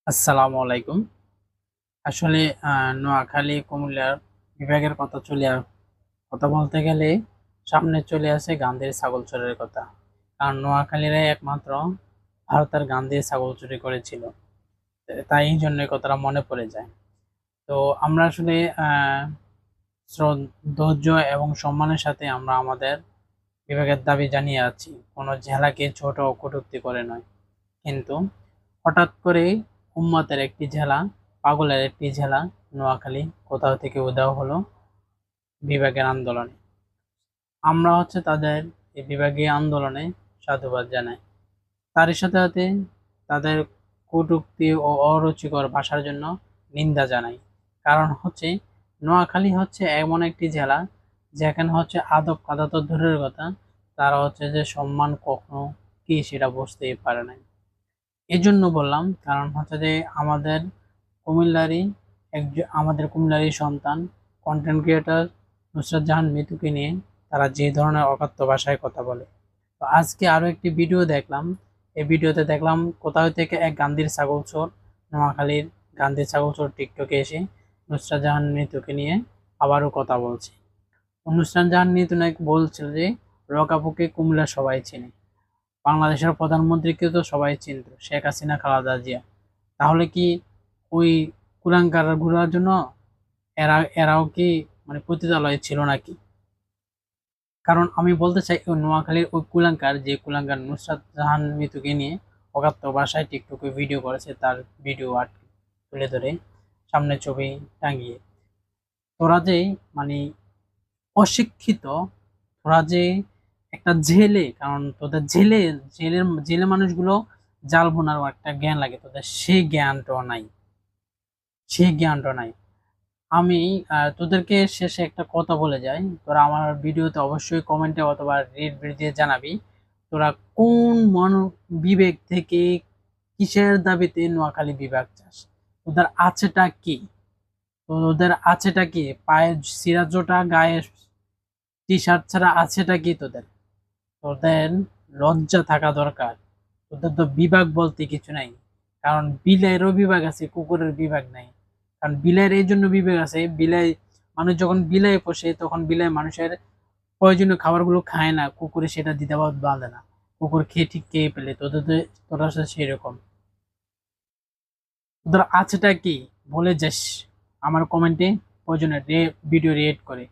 আসসালামু আলাইকুম। আসলে নোয়াখালী কুমিল্লার বিভাগের কথা বলতে গেলে সামনে চলে আসে গান্ধারী ছাগল চোরের কথা। কারণ নোয়াখালীরাই একমাত্র ভারতের গান্ধারী ছাগল চুরি করেছিল। তাই এই জন্য এই কথাটা মনে পড়ে যায়। তো আমরা আসলে ধৈর্য এবং সম্মানের সাথে আমরা আমাদের বিভাগের দাবি জানিয়ে আছি। কোনো জেলাকে ছোট ও কটূক্তি করে নয়। কিন্তু হঠাৎ করেই উম্মতের একটি জেলা, পাগলের একটি জেলা নোয়াখালী কোথাও থেকে উধাও হলো বিভাগের আন্দোলনে। আমরা তাদের এই বিভাগীয় আন্দোলনে সাধুবাদ জানাই। তারই সাথে সাথে তাদের কটূক্তি ও অরুচিকর ভাষার জন্য নিন্দা জানাই। কারণ নোয়াখালী এমন একটি জেলা যেখানে আদব কাদা তো দূরের কথা, তারা যে সম্মান কখনো কি সেটা বুঝতেই পারে না। এই জন্য বললাম, কারণ যে আমাদের কুমিল্লারই সন্তান কন্টেন্ট ক্রিয়েটর নুসরাত জাহান মিতুকে নিয়ে তারা যে ধরনের অকথ্য ভাষায় কথা বলে। তো আজকে আরো একটি ভিডিও দেখলাম। এই ভিডিওতে দেখলাম কোথাও থেকে এক গান্ধির ছাগল চোর, নোয়াখালীর গান্ধির ছাগল চোর টিকটকে এসে নুসরাত জাহান মিতুকে নিয়ে আবারও কথা বলছে। নুসরাত জাহান মিতু নাকি বলছিল যে রকাপুকে কুমিল্লা সবাই চেনে, বাংলাদেশের প্রধানমন্ত্রীকে তো সবাই চিনত, শেখ হাসিনা, খালেদা জিয়া। তাহলে কি ওই কুলাঙ্গার ঘোরার জন্য এরাও কি পতিতালয়ে ছিল নাকি? কারণ আমি বলতে চাই, ওই নোয়াখালীর ওই কুলাঙ্গার নুসরাত জাহান মিতুকে নিয়ে অগাত্য ভাষায় টিকটকে ভিডিও করেছে, তার ভিডিও আর্ট তুলে ধরে সামনে ছবি টাঙিয়ে। তোরা যে মানে অশিক্ষিত, তোরা যে একটা জেলে, কারণ তোদের জেলে মানুষগুলো জাল বোনারও একটা জ্ঞান লাগে, তোদের সেই জ্ঞানটা নাই। আমি তোদেরকে শেষে একটা কথা বলে যাই, তোরা আমার ভিডিওতে অবশ্যই কমেন্টে অথবা রেড দিয়ে জানাবি, তোরা কোন বিবেক থেকে কিসের দাবিতে নোয়াখালী বিভাগ চাস? তোদের আছেটা কি? পায়ে সিরাজোটা, গায়ে টি শার্ট ছাড়া আছেটা কি তোদের? তোদের লজ্জা থাকা দরকার। তোদের তো বিভাগ বলতে কিছু নাই। কারণ বিলাইয়েরও বিভাগ আছে, কুকুরের বিভাগ নাই। কারণ বিলাইয়ের এই জন্য বিভাগ আছে, মানুষ যখন বিলাই পোষে তখন বিলাই মানুষের প্রয়োজনীয় খাবারগুলো খায় না, কুকুরে সেটা দিতে বাঁধে না। কুকুর খেয়ে ঠিক খেয়ে ফেলে। তোরা সেরকম। তোদের আছেটা কি বলে যাস আমার কমেন্টে, প্রয়োজনে ভিডিও রিয়েক্ট করে।